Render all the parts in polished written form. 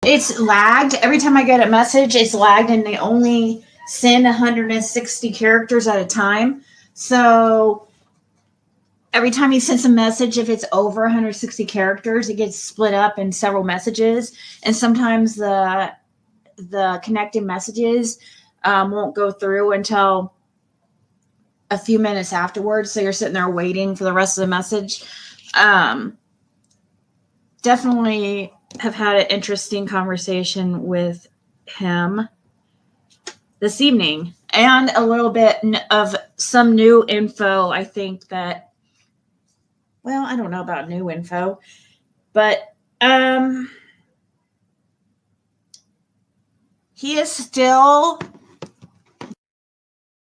It's lagged. Every time I get a message, it's lagged, and they only send 160 characters at a time. So every time he sends a message, if it's over 160 characters, it gets split up in several messages. And sometimes the connected messages won't go through until a few minutes afterwards. So you're sitting there waiting for the rest of the message. Definitely have had an interesting conversation with him this evening, and a little bit of some new info. I think that, well, I don't know about new info, but he is still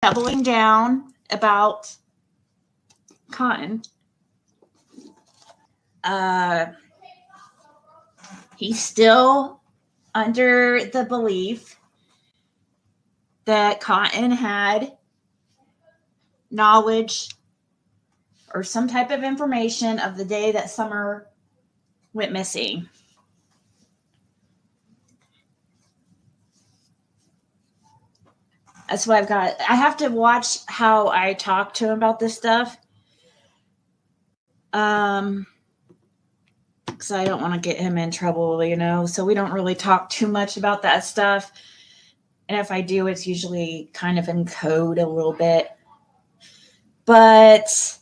doubling down about Cotton. He's still under the belief that Cotton had knowledge or some type of information of the day that Summer went missing. That's what I've got. I have to watch how I talk to him about this stuff. Because I don't want to get him in trouble, you know. So we don't really talk too much about that stuff. And if I do, it's usually kind of in code a little bit. But,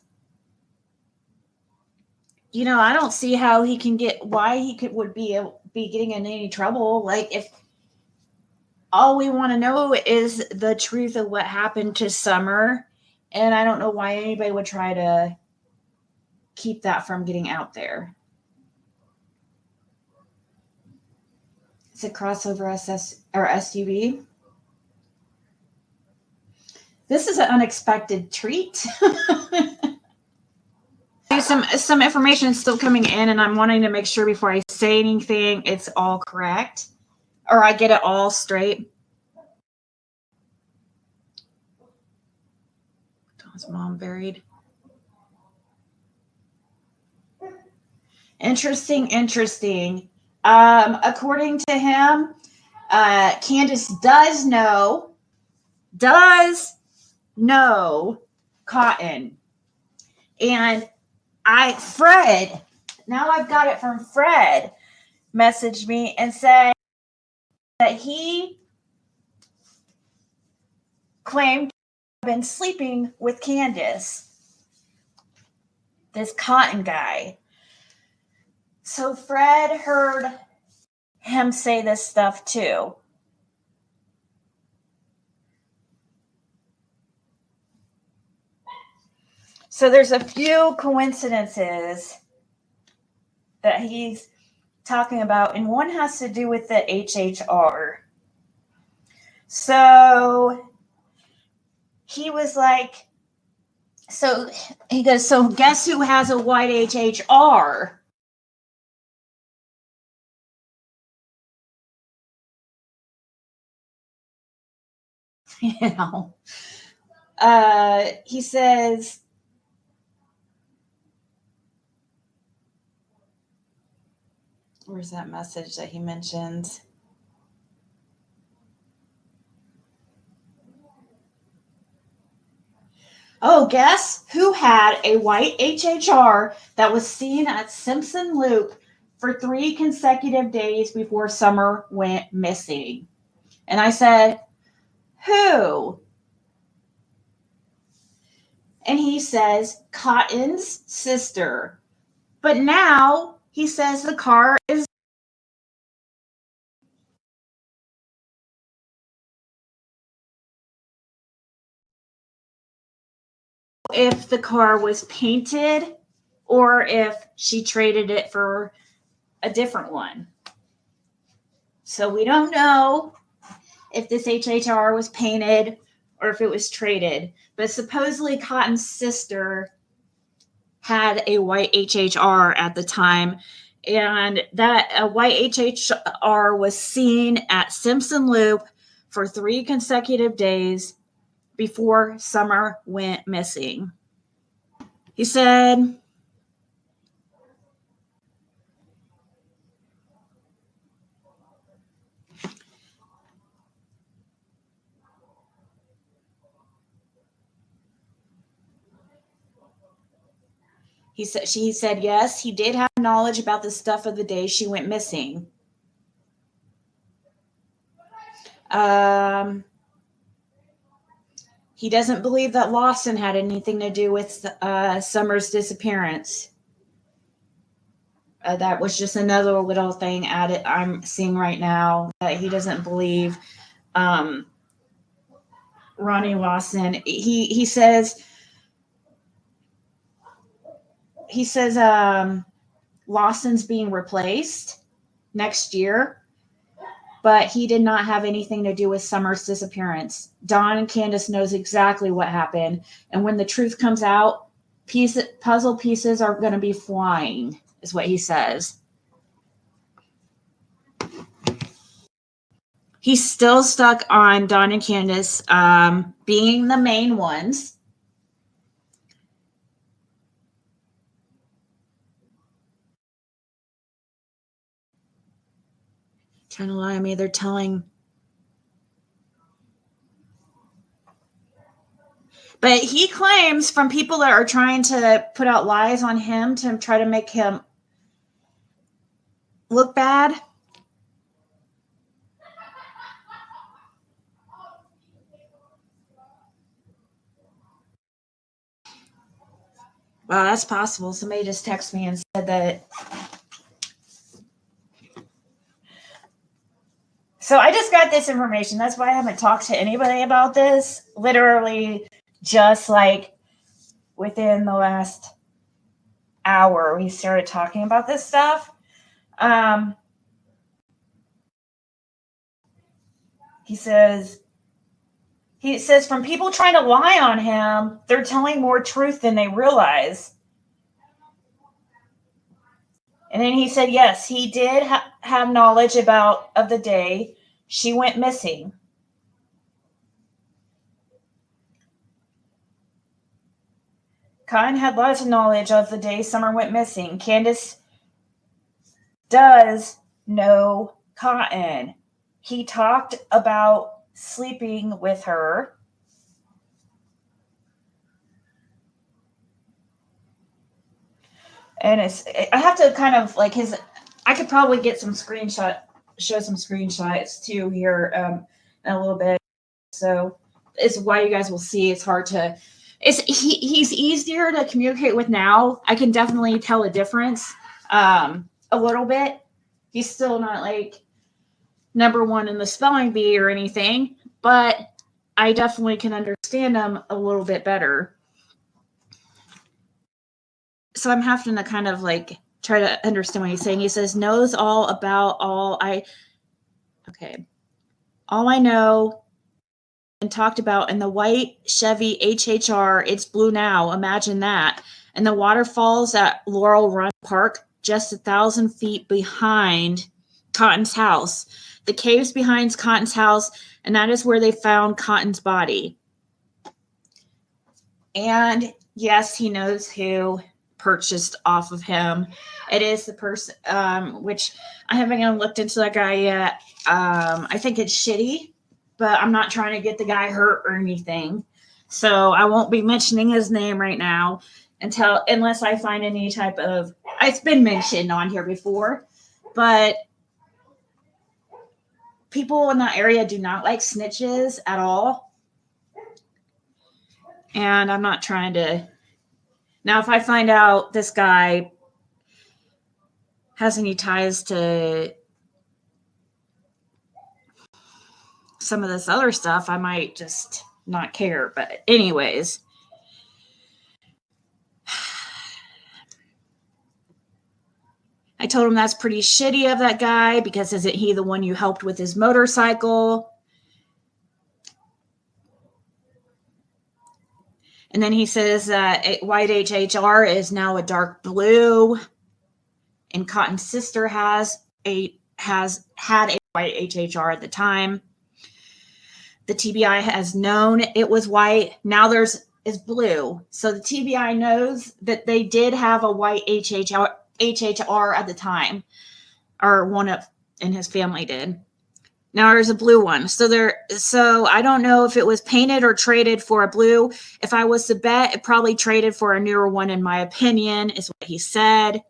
you know, I don't see how he can why he would be getting in any trouble. Like, if all we want to know is the truth of what happened to Summer, and I don't know why anybody would try to keep that from getting out there. It's a crossover SUV. This is an unexpected treat. Some information is still coming in, and I'm wanting to make sure before I say anything, it's all correct, or I get it all straight. Don's mom buried. Interesting. According to him, Candace does know Cotton. And Fred, now I've got it from Fred, messaged me and said that he claimed to have been sleeping with Candace, this Cotton guy. So Fred heard him say this stuff too. So there's a few coincidences that he's talking about, and one has to do with the HHR. So he was like, so he goes, so guess who has a white HHR? You know, he says, where's that message that he mentions? Oh, guess who had a white HHR that was seen at Simpson Loop for 3 consecutive days before Summer went missing? And I said, who? And he says, Cotton's sister. But now he says the car is. If the car was painted or if she traded it for a different one. So we don't know if this HHR was painted or if it was traded. But supposedly Cotton's sister had a white HHR at the time, and that a white HHR was seen at Simpson Loop for 3 consecutive days before Summer went missing. He said, She said, yes, he did have knowledge about the stuff of the day she went missing. He doesn't believe that Lawson had anything to do with Summer's disappearance. That was just another little thing added I'm seeing right now, that he doesn't believe Ronnie Lawson. He says Lawson's being replaced next year, but he did not have anything to do with Summer's disappearance. Dawn and Candace knows exactly what happened, and when the truth comes out, puzzle pieces are going to be flying, is what he says. He's still stuck on Dawn and Candace being the main ones. Trying to lie to me. They're telling. But he claims from people that are trying to put out lies on him to try to make him look bad. Well, that's possible. Somebody just texted me and said that. So I just got this information. That's why I haven't talked to anybody about this. Literally just like within the last hour, we started talking about this stuff. He says from people trying to lie on him, they're telling more truth than they realize. And then he said, yes, he did have knowledge of the day she went missing. Cotton had lots of knowledge of the day Summer went missing. Candace does know Cotton. He talked about sleeping with her. And I have to kind of like I could probably get show some screenshots too here in a little bit. So it's why you guys will see it's hard to, he's easier to communicate with now. I can definitely tell a difference a little bit. He's still not like number one in the spelling bee or anything, but I definitely can understand him a little bit better. So I'm having to kind of like try to understand what he's saying. He says, knows all about all I know and talked about in the white Chevy HHR. It's blue now. Imagine that. And the waterfalls at Laurel Run Park, just 1,000 feet behind Cotton's house. The caves behind Cotton's house, and that is where they found Cotton's body. And yes, he knows who purchased off of him. It is the person, which I haven't even looked into that guy yet. I think it's shitty, but I'm not trying to get the guy hurt or anything. So I won't be mentioning his name right now unless I find any type of, it's been mentioned on here before, but people in that area do not like snitches at all. And I'm not trying to. Now, if I find out this guy has any ties to some of this other stuff, I might just not care. But anyways, I told him that's pretty shitty of that guy because isn't he the one you helped with his motorcycle? And then he says that white HHR is now a dark blue, and Cotton's sister had a white HHR at the time. The TBI has known it was white. Now is blue. So the TBI knows that they did have a white HHR at the time, or one of in his family did. Now there's a blue one. So I don't know if it was painted or traded for a blue. If I was to bet, it probably traded for a newer one, in my opinion, is what he said.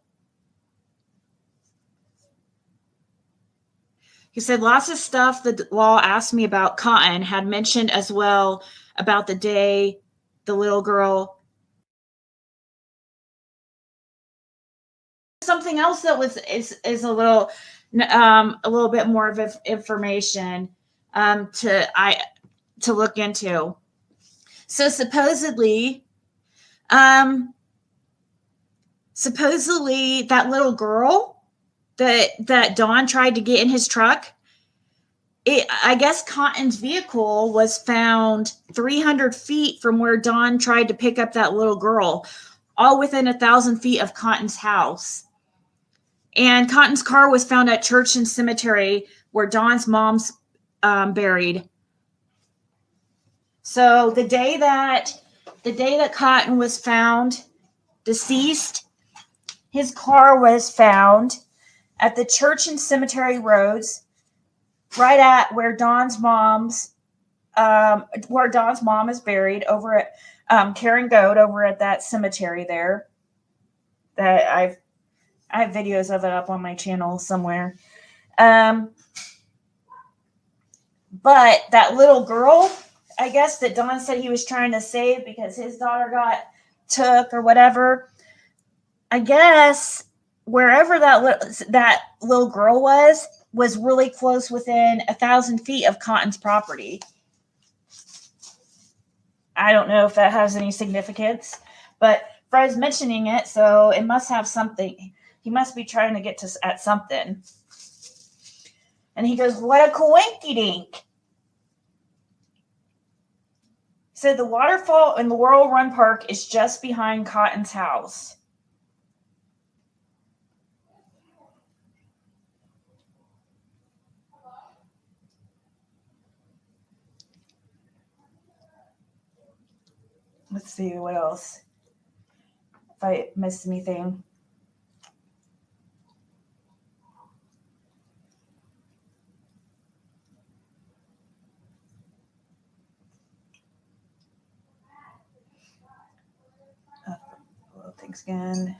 He said lots of stuff the law asked me about cotton had mentioned as well about the day the little girl. Something else that is a little bit more of information to look into. So supposedly that little girl that Don tried to get in his truck, I guess Cotton's vehicle was found 300 feet from where Don tried to pick up that little girl, all within 1,000 feet of Cotton's house. And Cotton's car was found at church and cemetery where Don's mom's buried. So the day that Cotton was found deceased, his car was found at the church and cemetery roads, right at where Don's mom is buried, over at Karen Goat, over at that cemetery there. That I have videos of it up on my channel somewhere. But that little girl, I guess, that Don said he was trying to save because his daughter got took or whatever, I guess wherever that little girl was really close, within 1,000 feet of Cotton's property. I don't know if that has any significance, but Fred's mentioning it, so it must have something. He must be trying to get at something. And he goes, "What a coinky-dink." So the waterfall in the Laurel Run Park is just behind Cotton's house. Let's see what else. If I missed anything. Thanks again.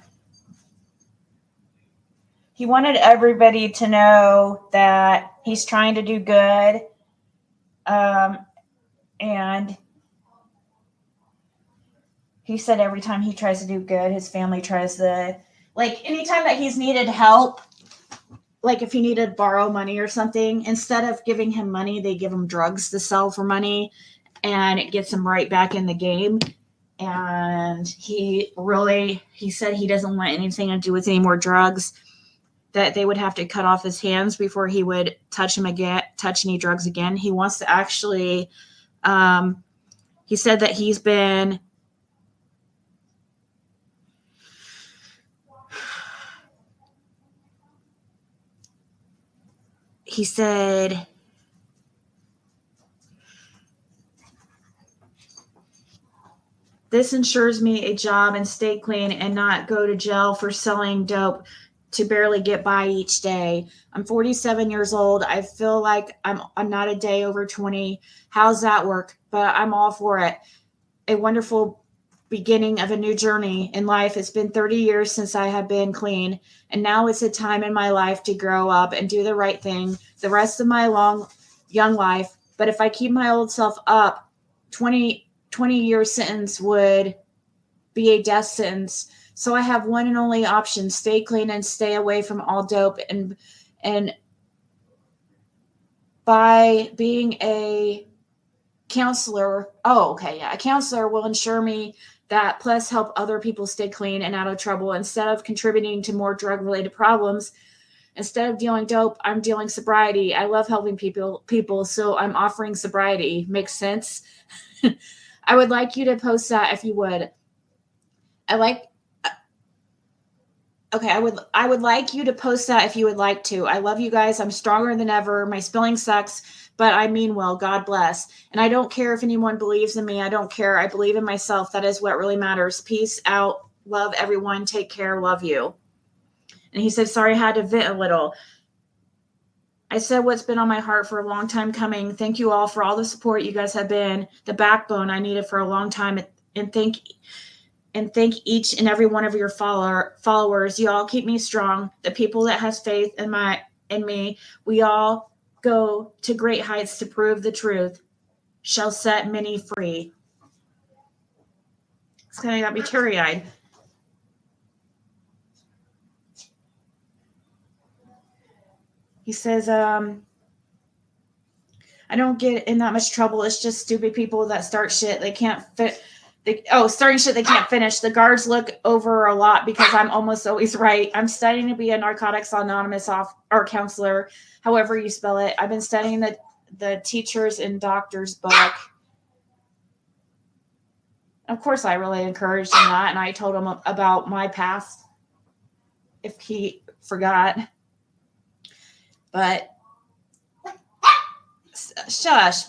He wanted everybody to know that he's trying to do good. And he said every time he tries to do good, his family tries to, like, anytime that he's needed help, like if he needed to borrow money or something, instead of giving him money, they give him drugs to sell for money, and it gets him right back in the game. And he said he doesn't want anything to do with any more drugs, that they would have to cut off his hands before he would touch any drugs again. He wants to actually, he said that he said this ensures me a job and stay clean and not go to jail for selling dope to barely get by each day. I'm 47 years old. I feel like I'm not a day over 20. How's that work? But I'm all for it. A wonderful beginning of a new journey in life. It's been 30 years since I have been clean, and now it's a time in my life to grow up and do the right thing the rest of my young life. But if I keep my old self up, 20-year sentence would be a death sentence. So I have one and only option: stay clean and stay away from all dope. And by being a counselor, a counselor will ensure me that, plus help other people stay clean and out of trouble instead of contributing to more drug-related problems. Instead of dealing dope, I'm dealing sobriety. I love helping people, so I'm offering sobriety. Makes sense? I would like you to post that if you would. I would like you to post that if you would like to. I love you guys. I'm stronger than ever. My spelling sucks, but I mean well. God bless. And I don't care if anyone believes in me. I don't care. I believe in myself. That is what really matters. Peace out. Love everyone. Take care. Love you. And he said, sorry, I had to vent a little. I said what's been on my heart for a long time coming. Thank you all for all the support. You guys have been the backbone I needed for a long time. And thank each and every one of your followers. You all keep me strong. The people that has faith in me, we all go to great heights to prove the truth. Shall set many free. It's kind of got me teary-eyed. He says, I don't get in that much trouble. It's just stupid people that start shit they can't fit. Starting shit they can't finish. The guards look over a lot because I'm almost always right. I'm studying to be a Narcotics Anonymous or counselor, however you spell it. I've been studying the teachers and doctors book. Of course, I really encouraged him that, and I told him about my past if he forgot. But shush.